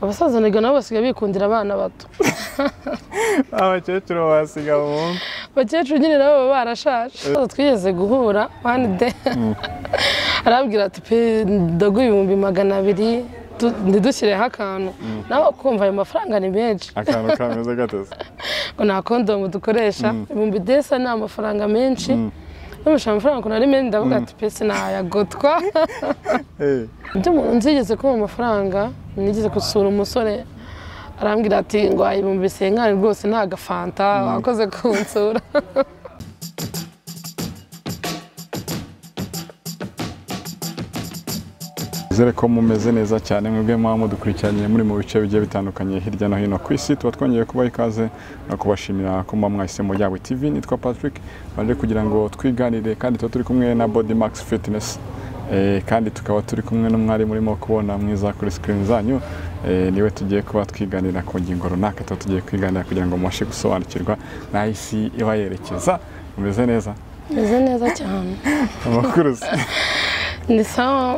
abasaza niga nabo basigaye bikundira abana bato abakecuru basiga mu bakecuru nyine nabo barashaje twigeze guhura one day arabwira ati pe ndaguye 200 ndidushyireho akantu nawe kumva ayo mafaranga ni menshi akantu kameze gateze ngo nta kondomu dukoresha 1000 ni amafaranga menshi n'umushaka amafaranga ko nari menshi ndavuga ati pe sinayagotwa ibyo nzigeze kuba amafaranga nigeze gusura umusore arambwira ati ngo ayibumvise nkari rwose nta gafanta wakoze kunsura Zere ko mumeze neza cyane mwebwe mudukurikiranye muri mu bice bigiye bitandukanye hirya no hino ku isi tuba twongeye kubaha ikaze no kubashimira ko mwahisemo Yawe TV. Nitwa Patrick baje kugira ngo twiganire kandi tuba turi kumwe na Body Max Fitness kandi tukaba turi kumwe n'umwari murimo kubona mwiza kuri screen zanyu niwe tugiye kuba twiganira ku ngingo runaka tuba tugiye kwiganira kugira ngo mubashe gusobanukirwa na isi ibayerekeza. Mumeze neza? Meze neza cyane. Amakuru ni sawa.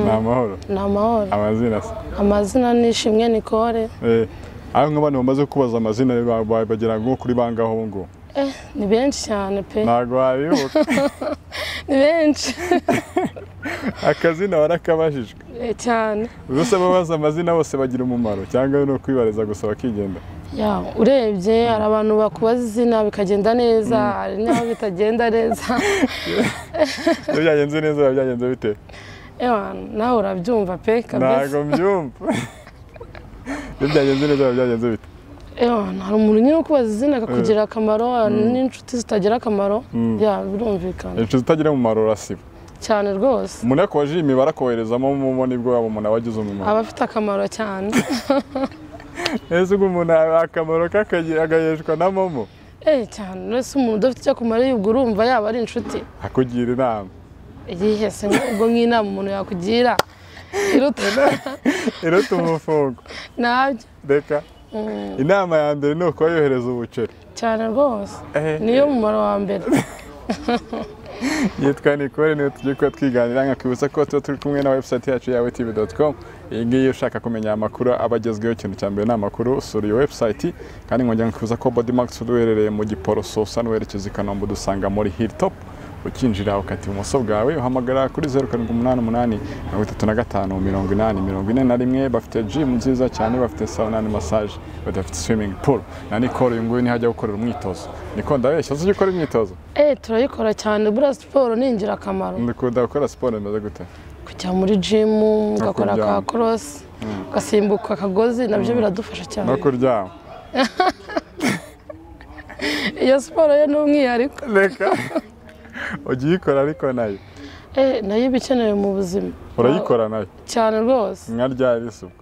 Namahoro. Namahoro. Amazina amazina nishimwe Nicole. Aho nk'abantu bamaze kubaza amazina bagira ngo kuri bangaho ngo ni benshi cyane pe. Nago wabibuka. Ni benshi. Akazina warakabajijwe cyane. Bose babaza amazina bose bagira umumaro cyangwa no kwibariza gusa bakigenda. Ya urebye hari abantu bakubaza izina bikagenda neza hari naho bitagenda neza. Byagenze neza byagenze bite? Nawe urabyumva pe kabisa. Nago mbyumva. Byagenze neza byagenze bite? Hari umuntu nyine kubaza izina akakugira akamaro n'inshuti zitagira akamaro ya birumvikana. Inshuti zitagira umumaro rasiba. Cyane rwose. Umuntu yakoje imibare akoherezamo mu nibwo yabo umuntu abagize umumaro. Abafite akamaro cyane. Ese umuntu akamaro kakagayeshwa na momo. Cyane nese umuntu udafite icyo kumara yubwo urumva yaba ari inshuti. Akugira inama. Yihese ubwo nk'inama umuntu yakugira. Iruta umufungo. Nabyo. Reka. Inama ya mbere ni uko yohereza ubuceri. Cyane rwose. Niyo mumaro wa mbere. Yitwa Nicole niwe tugiye kuba twiganira nkakibutsa ko tuba turi kumwe na website yacu ya yawetv.com. Iyi ngiyi ushaka kumenya amakuru abagezweho ikintu cya mbere n'amakuru usura iyo website kandi nkongera nkifuza ko Body Max duherereye mu Giporoso usa n'uwerekeza i Kanombe dusanga muri Hilltop ukinjira ukati ibumoso bwawe uhamagara kuri 0788 35 bafite gym nziza cyane bafite sauna na massage bafite swimming pool na Nicole uyu nguyu ni hajya gukorera umwitozo. Niko ndabeshya uzi gukora imyitozo? Turayikora cyane bura siporo ni ingirakamaro. Ndikunda gukora siporo imeze gute? Kujya muri gym ugakora ka cross ugasimbuka akagozi nabyo biradufasha cyane. No kuryama. Iyo siporo yo n'umwihariko. Reka ugikora ariko nayo nayo ibikenewe mu buzima. Urayikora nayo cyane rwose. Nkaryari isuku.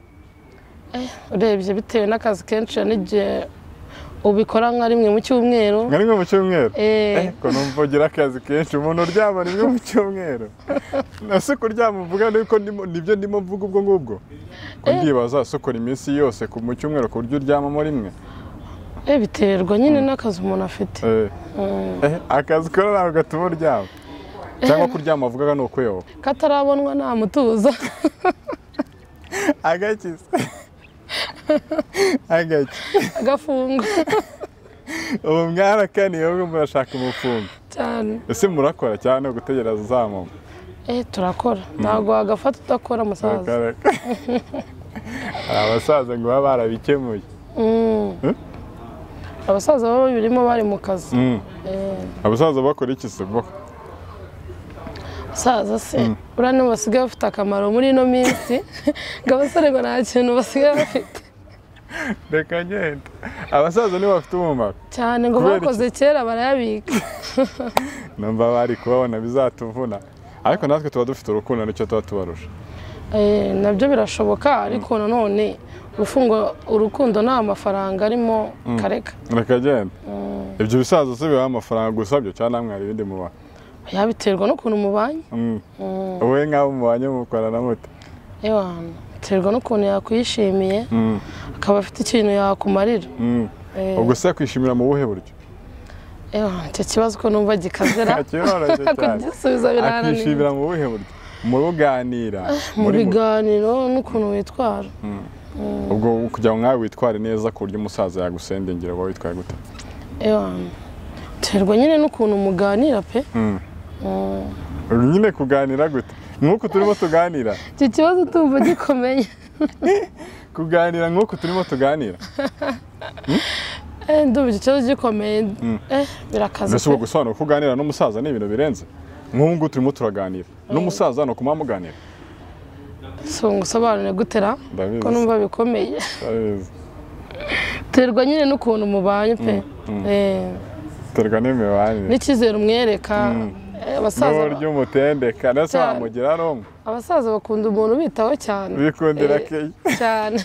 Urebye bitewe n'akazi kenshi n'igihe ubikora nka rimwe mu cyumweru. Nka rimwe mu cyumweru? Ko numva ugira akazi kenshi umuntu uryama rimwe mu cyumweru. Nase kuryama uvuga nuko nibyo ndimo mvuga ubwo ngubwo. Ko ndibaza sokora iminsi yose mu cyumweru ku buryo uryamamo rimwe. Biterwa nyine n'akazi umuntu afite. Akazi kora nawe gatuma uryama cyangwa kuryama avugaga nuko yo katarabonwa nta mutuzo. Agakiza. Agafungo. Ubu mwarakaniye wowe murashaka umufungo. Cyane. Ese murakora cyane gutegereza uzamama? Turakora. Ntabwo wagafata udakora musaza. Abasaza ngo baba barabikemuye. Abasaza baba birimo bari mu kazi. Abasaza bakora iki se bo? Abasaza se urane basigaye bafite akamaro muri ino minsi ngabasore ngo nta kintu basigaye bafite. Reka ngenda. Abasaza nibo bafite umumaro. Cyane ngo bakoze kera barayabika. Numva bari kubabona bizatuvuna. Ariko natwe tuba dufite urukundo nicyo tuba tubarusha. Nabyo birashoboka ariko nanone urukundo nta mafaranga arimo kareka. Reka ngenda. Ibyo bisaza se biba amafaranga gusa byo cyane mwari ibindi muba. Yabiterwa n'ukuntu mubanye. Wowe nk'abo mubanye mukorana mute? Biterwa n'ukuntu yakwishimiye akaba afite ikintu yakumarira. Ubwo se kwishimira mu buhe buryo? Icyo kibazo ko numva gikazera. Kugisubiza birananiye. Akishimira mu buhe buryo? muruganira mu biganiro n'ukuntu witwara. ubwo kugira ngo nkawe witware neza ku buryo umusaza yagusendengera uba witwaye gute? Terwa nyine n'ukuntu muganira pe. nyine kuganira gute nk'uko turimo tuganira? Iki kibazo tumva gikomeye. kuganira nk'uko turimo tuganira? Ndumva iki kibazo gikomeye. Birakaze. Mbese ubwo gusobanura kuganira n'umusaza ni ibintu birenze? nk'ubu turimo turaganira n'umusaza no kuma muganira? So ngusobanure gutera ko numva bikomeye. Terwa nyine n'ukuntu mubanye pe. Terwa n'imibanire n'icyizere umwereka. Abasaza ry'umutendeka nase wamugira romwe. Abasaza bakunda umuntu bitaho cyane. Bikundira ke cyane.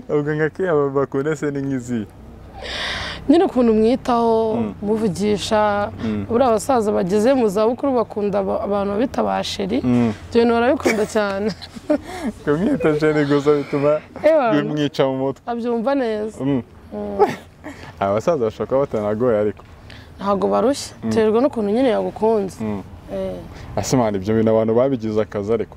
ubwo ngake bakunda se n'inkizi nyine ukuntu mwitaho muvugisha. Buri abasaza bageze mu za bukuru bakunda abantu bitabasheri. Byo bintu barabikunda cyane. kumwita sheri gusa bituma bimwica mu mutwe. Abyumva neza. Abasaza bashaka batanagoye ariko ntago barushye. Terwa n'ukuntu nyine yagukunze. Asemana ibyo bintu abantu babigize akazi ariko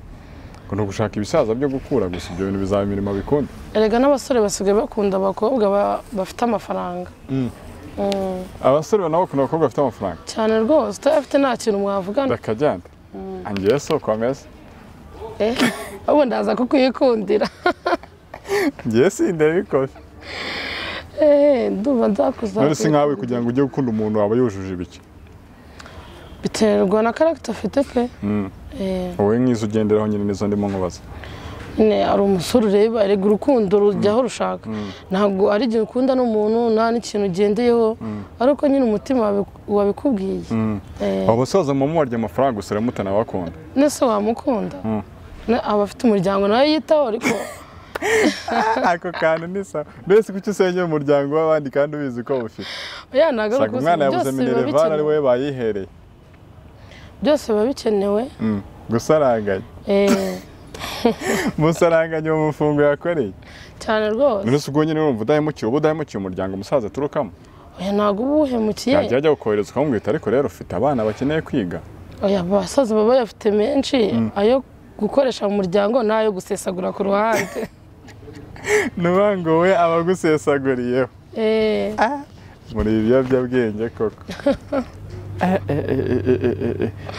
ngo no gushaka ibisaza byo gukura gusa ibyo bintu bizaba imirimo bikunda. Erega n'abasore basigaye bakunda abakobwa bafite amafaranga. Abasore nabo bakunda abakobwa bafite amafaranga cyane rwose. Utafite nta kintu mwavugana. Bakajyana. Angiye so kwameze. Abo ndaza kukwikundira. Ngiye sindabikoze. Ndumva nzakuza. None si nkawe kugira ngo ujye gukunda umuntu waba yujuje ibiki? Biterwa na character afite pe. Wowe nk'izo ugenderaho nyine nizo ndimo nkubaza. Ari umusore ureba erega urukundo rujyaho rushaka. Ntabwo ari igihe ukunda n'umuntu nta n'ikintu ugendeyeho ariko nyine umutima wabikubwiye. Abasaza mama warya amafaranga gusa ramutana bakunda. Nese wamukunda? Aba afite umuryango nawe yitaho ariko ako kantu ni sawa. Mbese kuki usenya umuryango w'abandi kandi ubizi ko ufite? Nagaruka umwana yabuze minerval ari we bayihereye. Byose biba bikenewe. Gusaranganya. Musaranganya mu mufungo yakoreye. Cyane rwose. None ubwo nyine urumva udahemukiye umuryango umusaza aturukamo? Ntago ubuhemukiye. Yajya gukohereza ukamubwira ariko rero ufite abana bakeneye kwiga. Abasaza baba bayafite menshi ayo gukoresha mu muryango nayo gusesagura ku ruhande. Nubango we abagusesaguriyeho. Muri ibiyobyabwenge koko.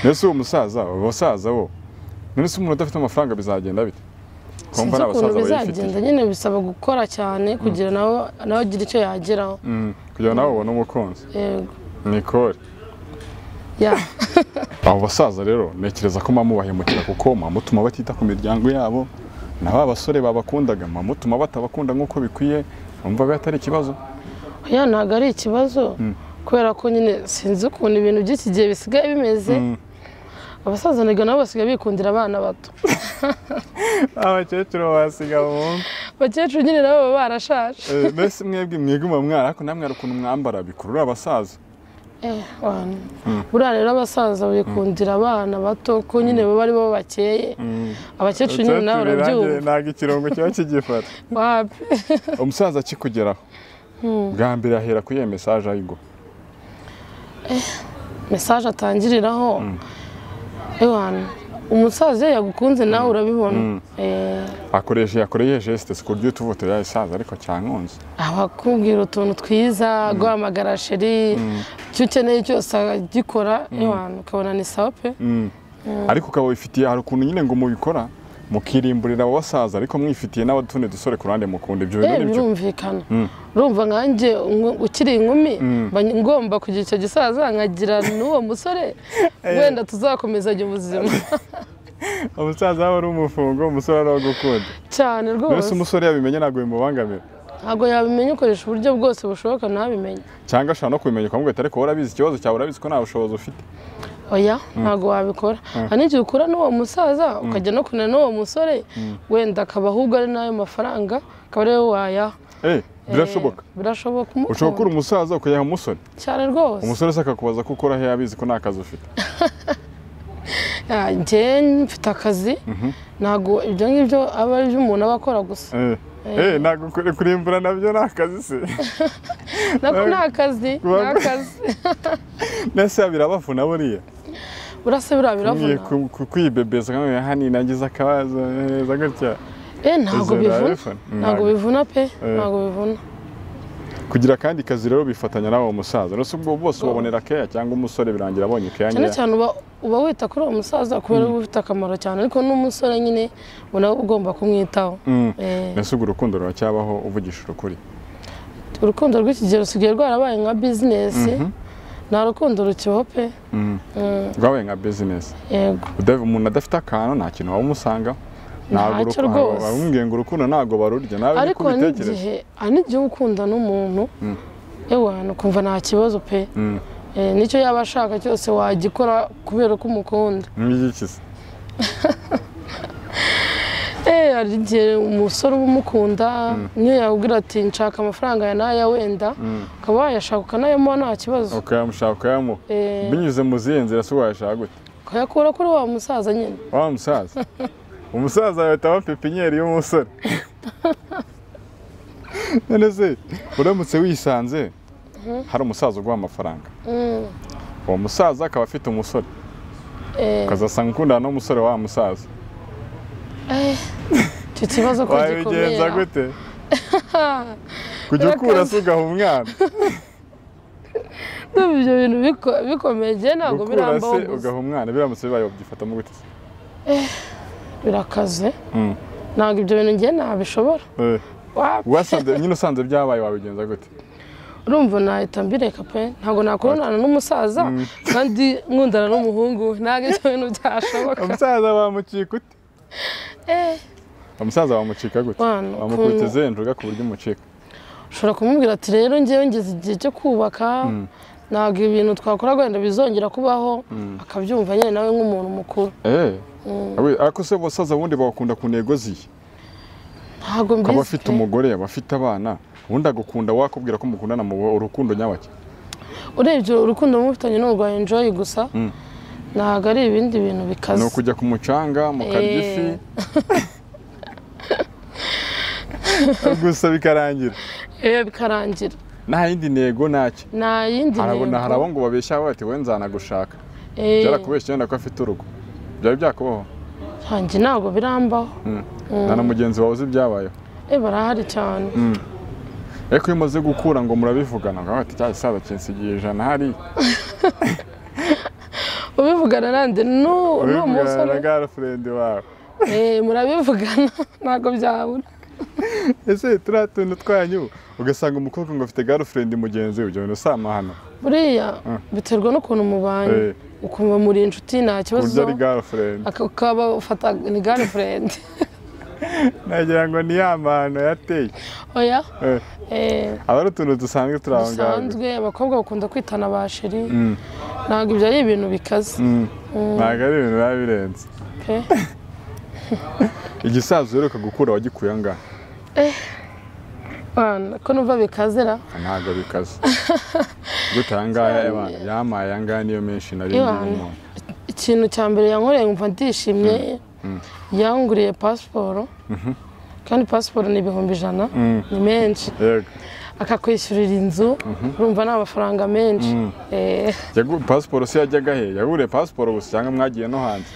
Nese umusaza abasaza bo nese umuntu udafite amafaranga bizagenda bite? Kumva n'abasaza bizagenda nyine bisaba gukora cyane kugira nawe agira icyo yageraho. Kugira nawe ubone umukunzi. Yego. Nikore. Abo basaza rero nekereza ko mamubahemukira kuko mamutuma batita ku miryango yabo. Naba basore babakundaga mamutuma batabakunda nkuko bikwiye. Umva atari ikibazo. Ntago ari ikibazo. Kubera ko nyine sinzi ukuntu ibintu by'iki gihe bisigaye bimeze. Abasaza nabo basigaye bikundira abana bato. Abakecuru basiga mu bakecuru nyine nabo barashaje. Mbese mwiguma mwara ariko namwe ukuntu mwambara bikurura abasaza. Buriya rero abasaza bikundira abana bato ko nyine baba ari bo bakeye. Abakecuru nyine nabo barabyumva. Ntago ikirongo kiba kigifata. Wapi. Umusaza kikugeraho. Bwa mbere ahera ku message ayigo. Message atangiriraho. Umusaza yagukunze nawe urabibona. Yakoreye geste sikuryo tuvoto ya isaza ariko cyankunze. Abakubwira utuntu twiza guhamagara sheri cyo ukeneye cyose agikora ukabona ni sawa pe. Ariko ukaba wifitiye hari ukuntu nyine ngo mubikora mukirimburira abasaza ariko mwifitiye n'abatundi dusore ku ruhande mukunda ibyo bintu nibyo. Birumvikana. Urumva nkanjye ukiri inkumi ngomba kugira icyo gisaza nkagira n'uwo musore wenda tuzakomezanya ubuzima. Umusaza wari umufungo umusore ari gukunda cyane rwose. Mbese umusore yabimenye ntabwo bimubangamira. Ntabwo yabimenye ukoresha uburyo bwose bushoboka ntabimenye. Cyangwa ashaka no kubimenya ukamubwira ariko warabizi ikibazo cyawe urabizi ko nta bushobozi ufite. Ntabwo wabikora. Hari n'igihe ukura n'uwo musaza ukajya no kunena n'uwo musore wenda akaba ahubwo ari n'ayo mafaranga akaba ariyo wayaha. Birashoboka. Birashoboka. Ushobora gukura umusaza ukayaha umusore. Cyane rwose. Umusore se akakubaza ko ukora he yabizi ko nta kazi ufite. Njye mfite akazi ntabwo ibyo ngibyo aba ari iby'umuntu aba akora gusa. Ntabwo kurimbura nabyo ni akazi se. Nako ni akazi. Nese birabavuna buriya. urase biriya biravuna kwibebeza nkamwe hani nagize akabazo neza gutya ntabwo bivuna pe ntabwo bivuna kugira kandi kazi rero bifatanya nawe umusaza no subwo bose ubonera keya cyangwa umusore birangira abonye keya cyane cyane uba wita kuri uwo musaza kubera uba ufite akamaro cyane ariko n'umusore nyine ubona ugomba kumwitaho mbese ubwo urukundo ruracyabaho uvugisha ukuri urukundo rw'ikigero rusigaye rwarabaye nka bizinesi nta rukundo rukibaho pe rwabaye nka bizinesi yego umuntu adafite akantu nta kintu waba umusanga ntacyo rwose bamubwiye ngo urukundo ntabwo barurya nawe ariko n'igihe ukunda n'umuntu yewe ukumva nta kibazo pe nicyo yaba ashaka cyose wagikora kubera ko umukunda nk'igikize hari igihe umusore uba umukunda niyo yakubwira ati nshaka amafaranga ya naya wenda ukaba wayashaka ukanayamuha nta kibazo ukayamushaka ukayamuha binyuze mu zihe nzira se wayashaka gute ukayakura kuri wa musaza nyine wa musaza umusaza ahita aba pepinyeri y'umusore none se uramutse wisanze hari umusaza uguha amafaranga uwo musaza akaba afite umusore ukazasanga ukundana n'umusore wa musaza icyo kibazo ko gikomeye wabigenza gute kujya ukura se ugaha umwana ibyo bintu bikomeye ntabwo birambaho gusa ugaha umwana biramutse bibaye babyifatamo gute birakaze ntabwo ibyo bintu ngiye ntabishobora nyine usanze byabaye wabigenza gute urumva nahita mbireka pe ntabwo nakorana n'umusaza kandi nkundana n'umuhungu ntabwo ibyo bintu byashoboka umusaza wamucika ute umusaza wamucika gute wamukubita izenjuga ku buryo umucika ushobora kumubwira ati rero ngewe ngeze igihe cyo kubaka ntabwo ibintu twakora wenda bizongera kubaho akabyumva nyine nawe nk'umuntu mukuru ariko se abasaza bundi bakunda ku ntego ziye ntabwo mbizi akaba afite umugore aba afite abana ubundi agukunda wakubwira ko mukundana mu urukundo nyabake urebye urukundo mufitanye n'urwa enjoy gusa ntabwo ari ibindi bintu bikaze ni ukujya ku mucanga mukarya ifi gusa bikarangira bikarangira nta yindi ntego ntacyo nta yindi ntego hari abo ngo babeshya bati we nzanagushaka byarakubeshya wenda ko afite urugo byari byakubaho hanjye ntabwo birambaho nta na mugenzi wawe uzi ibyabayeho barahari cyane ariko iyo umaze gukura ngo murabivugana ngo ati cya gisaza kinsigiye ijana hariya ubivugana nande n'uwo musore na girlfriend wawe murabivugana ntabwo byabura ese turiya tuntu twanyu ugasanga umukobwa ngo afite girlfriend mugenzi we ibyo bintu si amahano buriya biterwa n'ukuntu mubanye ukumva muri inshuti nta kibazo burya ari girlfriend ukaba ufata ni girlfriend nagira ngo ni ya mahano yateye oya aba ari utuntu dusanzwe turi aho ngaho dusanzwe abakobwa bakunda kwitana ba sheri ntabwo ibyo ari ibintu bikaze ntabwo ari ibintu biba birenze igisaza uheruka gukura wagikuye angahe ko numva bikaze ra ntabwo bikaze gute ayangaya yamaye ayangaya niyo menshi nari ndimo ikintu cya mbere yankoreye nkumva ndishimye yanguriye pasiporo kandi pasiporo ni 100,000 ni menshi akakwishyurira inzu urumva ni amafaranga menshi pasiporo se yajyaga he yaguriye pasiporo gusa cyangwa mwagiye no hanze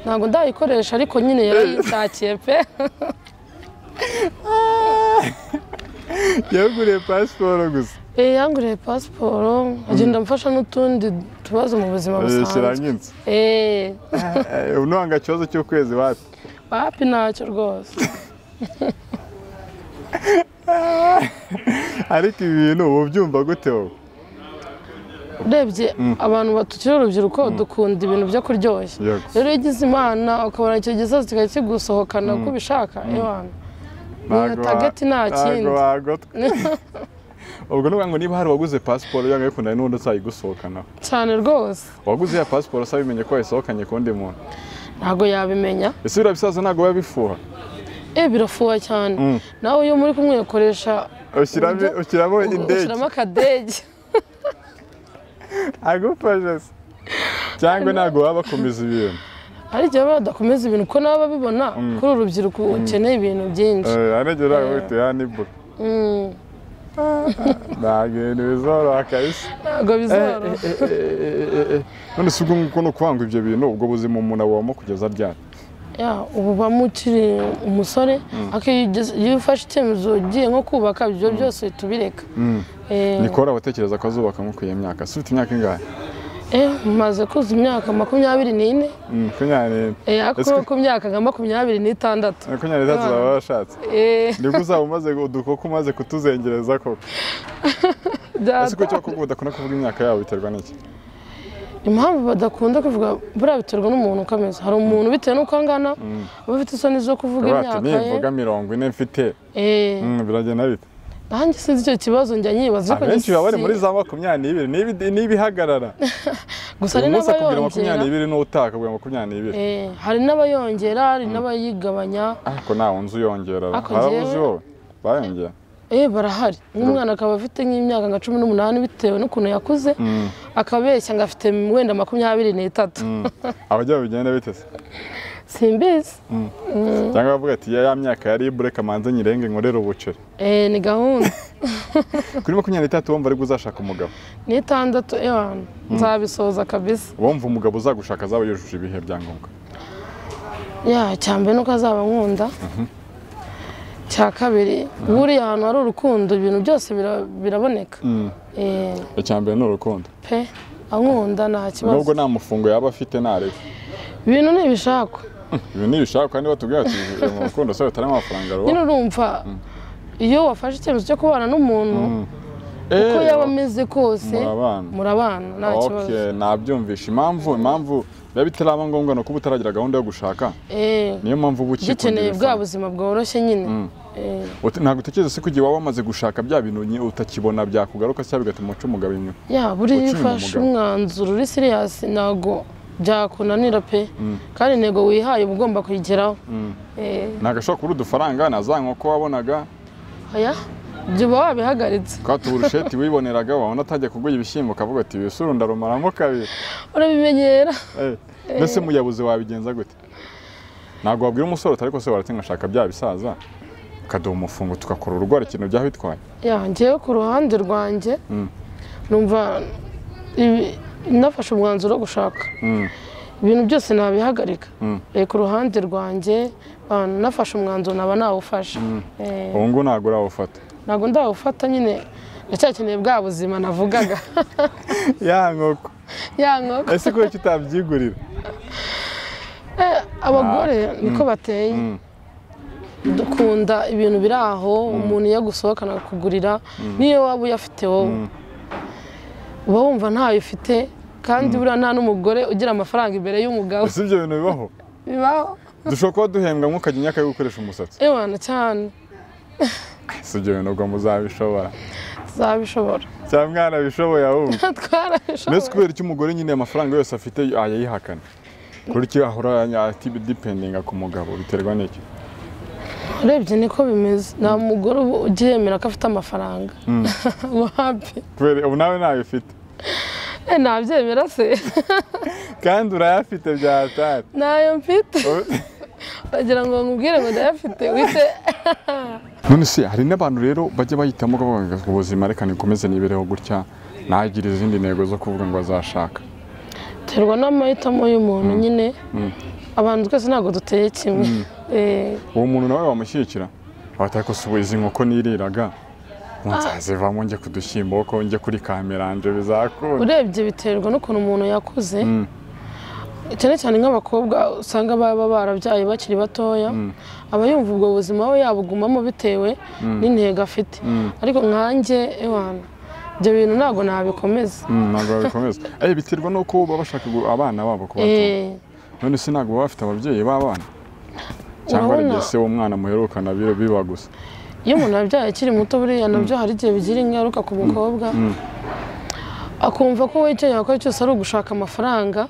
ntabwo ndayikoresha ariko nyine yarayishakiye pe yaguriye pasiporo gusa yanguriye pasiporo agenda amfasha n'utundi tubazo mu buzima busanzwe unanga ikibazo cy'ukwezi wapi ntacyo rwose ariko ibi bintu uba ubyumva gute wowe urebye abantu batukiri urubyiruko dukunda ibintu byo kuryoshya rero iyo ugize imana ukabona icyo gisaza kikaba kigusohokana uko ubishaka niyo tageti nta kindi ubwo nuvuga ngo niba hari uwaguze pasiporo yanga yikundana n'undi uzayigusohokanaho cyane rwose uwaguze ya pasiporo se abimenye ko yayisohokanye ku wundi muntu ntabwo yabimenya ese biriya bisaza ntabwo biba bifuha birafuha cyane nawe iyo muri kumwe ukoresha ushyiramo indege ushyiramo akadege agufasha se cyangwa ntabwo baba bakomeza ibintu hari igihe baba badakomeza ibintu kuko nabo babibona kuri uru rubyiruko ukeneye ibintu byinshi aragera wihita yanibura ntabwo bizoroha kabisa. ntabwo bizoroha. None si ubwo nguko no kwanga ibyo bintu ubwo buzima umuntu abamo kugeza ryari? ubu bamukiri umusore iyo ufashe icyemezo ugiye nko kubaka ibyo byose tubireka. Nikora abatekereza ko azubaka nko kuye myaka. Si ufite imyaka ingahe? Maze kuza imyaka 24. 24. Ariko ku myaka nka 26. 23 baba bashatse. Nibwo uzaba umaze udukoko umaze kutuzengereza koko. Ese ko cyo kuvuga udakunda kuvuga imyaka yawe biterwa n'iki? Impamvu badakunda kuvuga buriya biterwa n'umuntu ukameze. Hari umuntu bitewe n'uko angana aba afite isoni zo kuvuga imyaka ye. Nivuga 40 mfite. Biragenda bite? Nanjye sinzi icyo kibazo njya nyibaza ko benshi baba bari muri za 22 nibihagarara. Gusa ari n'abayongera 22 n'utaka bwa 22. Hari n'abayongera, hari n'abayigabanya. Ariko nawe unzu yongera. Harabuze wowe bayongera. Barahari. Umwana akaba afite nk'imyaka nka 18 bitewe n'ukuntu yakuze akabeshya ngo afite wenda 23. Abajya bigenda bitese. Simbizi. Cyangwa bavuga ati ya myaka yari bureka manze nyirenge nkorera ubuceri. Ni gahunda. Kuri 23 wumva ari guzashaka umugabo. Ni 6 nzabisoza kabisa. Wumva umugabo uzagushaka azaba yujuje ibihe byangombwa. Cyambe nuko azaba nkunda. Cya kabiri buri ahantu hari urukundo ibintu byose biraboneka. Cyambe no urukundo. Ankunda nta kibazo. Nubwo nta mufungo yaba afite nareke. Ibintu nibishaka. Ibintu nibishaka kandi batubwira ati mu rukundo se batari amafaranga ro. Nyine urumva iyo wafashe icyemezo cyo kubana n'umuntu uko yaba ameze kose murabana nta kibazo. Nabyumvisha impamvu bitaraba ngombwa no kuba utaragira gahunda yo gushaka. Niyo mpamvu ubuki gikeneye bwa buzima bworoshye nyine. Ntabwo utekereza se kugiye wamaze gushaka bya bintu utakibona byakugaruka cyangwa bigatuma uca umugabo inyuma. Buri ufashe umwanzuro uri serious ntago byakunanira pe kandi intego wihaye ugomba kuyigeraho. Nagashaka kuri udufaranga nazanko ko wabonaga. Byo wabihagaritse. Kwa turusheti wiboneraga wabona atajya kuguya ibishyimbo kavuga ati bisuru ndarumaramo kabiri. Urabimenyera. Mbese muyabuze wabigenza gute? Ntabwo wabwira umusore ariko se waratinga shaka bya bisaza kaduha umufungo tukakora urugwara ikintu byaho bitwaye. Ngiye ku ruhande rwanjye numva nafashe umwanzuro wo gushaka. Ibintu byose nabihagarika. Ku ruhande rwanjye nafashe umwanzuro naba nawufashe. Ubu ngo ntabwo urawufata. Ntabwo ndawufata nyine ndacyakeneye bwa buzima navugaga. Nkoko. Nkoko. Ese ko kitabyigurira? Abagore niko bateye. Dukunda ibintu biri aho umuntu iyo gusohokana kugurira niyo waba uyafite wowe. Uba wumva ntayo ufite kandi buriya nta n'umugore ugira amafaranga imbere y'umugabo. Ese ibyo bintu bibaho? Bibaho. Dushobora kuba duhembwa nk'ukajya imyaka yo gukoresha umusatsi. Cyane. Si ibyo bintu ubwo muzabishobora. Tuzabishobora. Cyangwa mwana bishoboye ahubwo. Twarabishobora. Mbese kubera iki umugore nyine amafaranga yose afite ayayihakana? Kuri iki ahora dependinga ku mugabo biterwa n'iki? Urebye niko bimeze. Nta mugore ugiyemera ko afite amafaranga. Wapi? Kubera ubu nawe ntayo ufite. Nabyemera se. Kandi urayafite byatari. Nayo mfite. Bagira ngo nkubwire ngo ndayafite wite. None se hari n'abantu rero bajya bahitamo kuvuga ngo ubuzima reka nikomeze nibereho gutya nagira izindi ntego zo kuvuga ngo azashaka. Terwa n'amahitamo y'umuntu nyine. Abantu twese ntabwo duteye kimwe. Uwo muntu nawe wamushyikira watari ko subiza inkoko niriraga nzazivamo njye kudushyimbo ko njye kuri kamera anje bizakunda. Urebye biterwa n'ukuntu umuntu yakuze. Cyane cyane nk'abakobwa usanga baba barabyaye bakiri batoya aba yumva ubwo buzima we yabugumamo bitewe n'intego afite. Ariko nkanjye ibyo bintu ntabwo nabikomeza. Ntabwo nabikomeza. Biterwa n'uko baba bashaka abana babo kubatora. None se ntabwo baba bafite ababyeyi b'abana cyangwa ari se umwana muherukana biba gusa. Iyo umuntu yabyaye akiri muto buriya nabyo hari igihe bigira ingaruka ku mukobwa akumva ko we icyo yakora cyose ari ugushaka amafaranga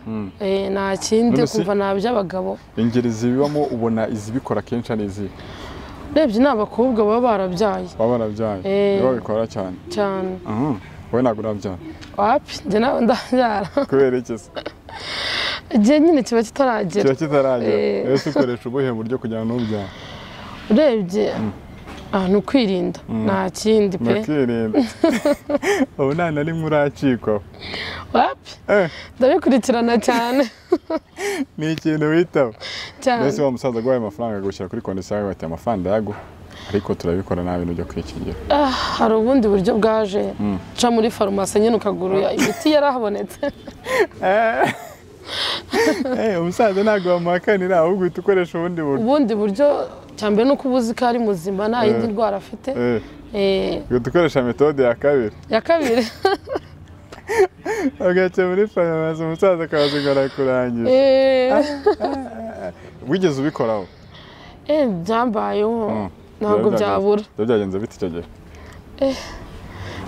nta kindi kumva nta by'abagabo. Ingeri zibibamo ubona izibikora kenshi ari izihe? Urebye ni abakobwa baba barabyaye. Nibo bikora cyane. Wowe ntabwo urabyara? Wapi njye nawe ndabyara. Kubera iki se? Igihe nyine kiba kitaragera. Ese ukoresha ubuhe buryo kugira ngo ntubyare? Urebye ni ukwirinda nta kindi pe. Nukwirinda. Ubu nta na rimwe uracikwa. Wapi? Ndabikurikirana cyane. Ni ikintu witaho. Cyane. Mbese wa musaza guhaye amafaranga gushyira kuri konti yawe ati amafaranga yaguha. Ariko turabikora nta bintu byo kwikingira. Hari ubundi buryo bwaje ca muri farumasi nyine ukagura imiti yarahabonetse. Umusaza ntabwo wamuhakanira ahubwo uhita ukoresha ubundi buryo cyambere no kubuzi ko ari muzima nta yindi ndwara afite. Uhita ukoresha metode ya kabiri. Ugaca muri farumasi umusaza akaza arakurangira. Wigeze ubikoraho? Byambayeho ntabwo byabura. Byagenze bite icyo gihe?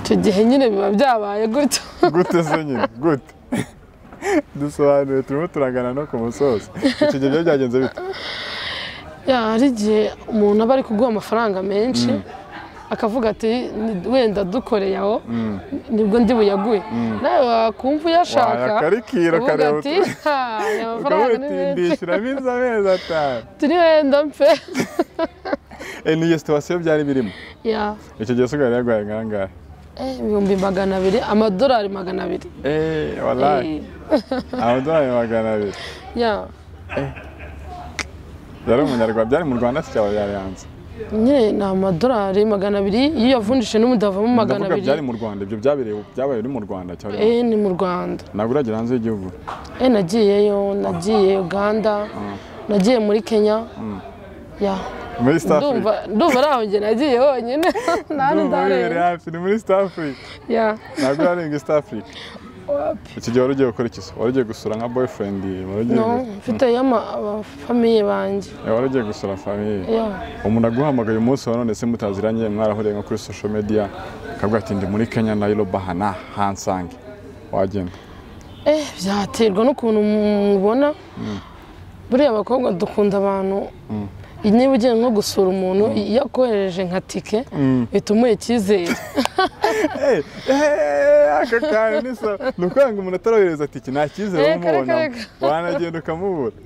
Icyo gihe nyine biba byabaye gutyo. Gute se nyine gute? Dusobanuye turimo turagana no ku musozi. Icyo gihe byagenze bite? Hari igihe umuntu aba ari kuguha amafaranga menshi akavuga ati wenda dukoreye aho nibwo ndi buyaguye. Nawe wakumva uyashaka uvuga ati aya mafaranga ni menshi ndishyuramo amezi 5 turi wenda mpe. Niyo situwasiyo byari birimo? Icyo gihe usigaye yaguhaye nkangahe? Ibihumbi 200, amadolari 200. Wallahi amadolari 200. Yari umunyarwanda, byari mu Rwanda se cyangwa yari hanze? Nyine ni amadolari 200 iyo yavunjishe n'umudavamo 200. Ndavuga byari mu Rwanda, ibyo byabaye uri mu Rwanda cyangwa? Ni mu Rwanda. Ntabwo uragera hanze y'igihugu? Nagiye Uganda, nagiye muri Kenya. Muri East Africa? Ndumva araho njye nagiye honyine. Ni muri East Africa? Ntabwo urarenga East Africa? Iki gihe wari ugiye gukora iki se? Wari ugiye gusura nka boyfriend? No, mfite famiye banjye. Wari ugiye gusura famiye? Umuntu aguhamagaye umunsi wa none se mutaziranye mwarahuriye nko kuri social media akavuga ati ndi muri Kenya Nairobi hana hansange wagenda? Byaterwa n'ukuntu mubona. Buriya abakobwa dukunda abantu. Niba ugiye nko gusura umuntu iyo akohereje nka tike bitumuye icyizere. Aka kantu ni so nukwanga umuntu atarohereza tike nta cyizere umubona wanagenda ukamubura.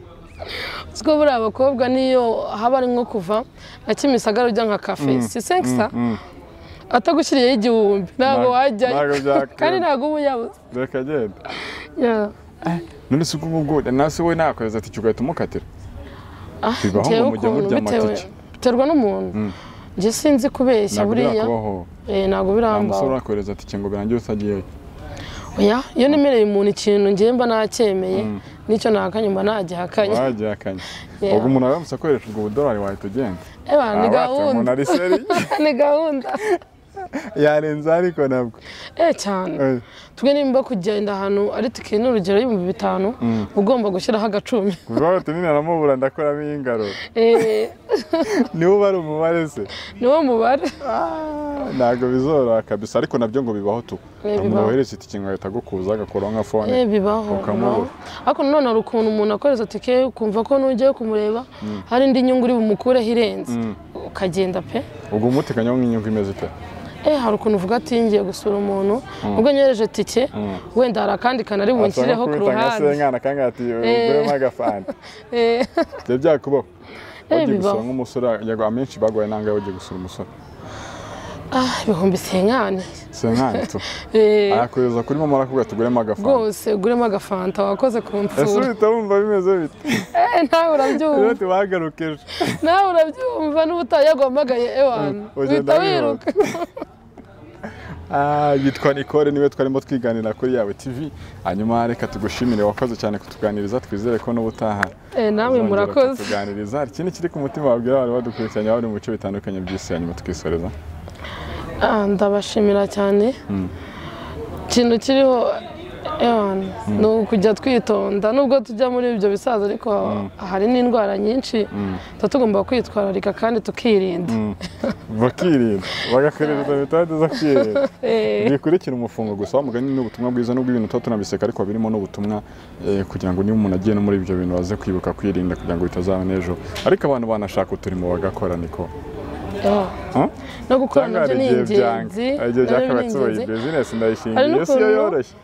Siko buriya abakobwa niyo haba ari nko kuva na Kimisagara ujya nka cafe si 500 atagushyiriyeho 1000 ntabwo wajyayo kandi ntabwo uba uyabuze. Reka genda. None se ubwo nase we nakohereza tike ugahita umukatira? Bibaho ngo mujye murya amatike. Biterwa n'umuntu. Njye sinzi kubeshya buriya. Ntabwo birambaho. Umusore urakohereza tike ngo birangiye utagiyeyo? Iyo nemereye umuntu ikintu njye mba nacyemeye nicyo nakanye mba nagihakanye. Wagihakanye. Ubwo umuntu aramutse akoresha ubwo $1 wahita ugenda? Ni gahunda. Ni gahunda. Yarenze ariko nabwo. Cyane. Twe nimba kugenda ahantu ari tike n'urugero $5,000 ugomba gushyiraho agacumi. Kuva ati naramubura ndakoramo ingaro. Niwo bari umubare se? Niwo mubare. Ntabwo bizoroha kabisa ariko nabyo ngo bibaho tu. Umuntu wohereza tike ngo ahita agukuza agakora nka phone. Bibaho. Ariko none ari ukuntu umuntu akoreza tike ukumva ko nugiye kumureba hari indi nyungu uri bumukureho irenze ukagenda pe. Ubwo umutekanya w'inyungu imeze ite? Hari ukuntu uvuga ati ngiye gusura umuntu ubwo nyereje tike wenda hari akandi kanari bunshyireho ku ruhande. Nkana kangati uguremo agafanta. Byo byakubaho? Ugiye gusura nk'umusore yago amenshi bagoye nanga ugiye gusura umusore? Ibihumbi 50. 50 tu. Arakohereza kuri mama arakubwira tuguremo agafanta. Rwose uguremo agafanta wakoze kumfura. Ese uhita wumva bimeze bite? Nawe urabyumva. Ati wagarukeje. Nawe urabyumva n'ubutayagomagaye ewana. Uhita wiruka. Yitwa Nicole niwe twarimo twiganira kuri yawe TV. Hanyuma reka tugushimire wakoze cyane kutuganiriza twizere ko n'ubutaha. Nawe murakoze. Tuganiriza ikindi kiri ku mutima wabwira abantu badukurikiranye bari mu bice bitandukanye by'isi hanyuma tukisoreza. Ndabashimira cyane. Ikintu kiriho ni ukujya twitonda nubwo tujya muri ibyo bisaza ariko hari n'indwara nyinshi tugomba kwitwararika kandi tukirinda. Bakirinda bagakorera metode zo kwirinda. Bikurikira umufungo gusa wamugani n'ubutumwa bwiza n'ubwo ibintu tunabiseka ariko birimo n'ubutumwa kugira ngo niba umuntu agiye no muri ibyo bintu baze kwibuka kwirinda kugira ngo bitazaba n'ejo ariko abantu banashaka uturimo bagakora niko. No gukora nabyo ni ingenzi. Igihe cyakabatsoye business ndayishingiye si yo yoroshye.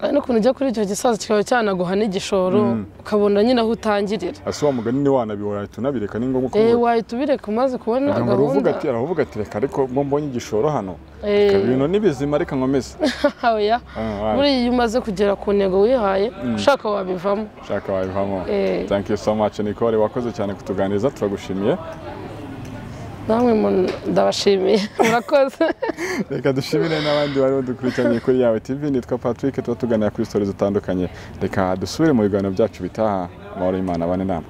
ari n'ukuntu ujya kuri icyo gisaza kikaba cyanaguha n'igishoro ukabona nyine aho utangirira ase wa mugani ni wanabibona ahita unabireka ni ngombwa wahita ubireka umaze kubona gahunda aravuga ati reka ariko mbonye igishoro hano ibintu n'ibizima reka nkomeze oya buriya iyo umaze kugera ku ntego wihaye ushaka wabivamo thank you so much Nicole wakoze cyane kutuganiriza turagushimiye namwe ndabashimiye murakoze reka dushimire n'abandi bari badukurikiranye kuri Yawe TV nitwa Patrick tuba tuganira kuri stories zitandukanye reka dusubire mu biganiro byacu bitaha amahoro y'Imana abane namwe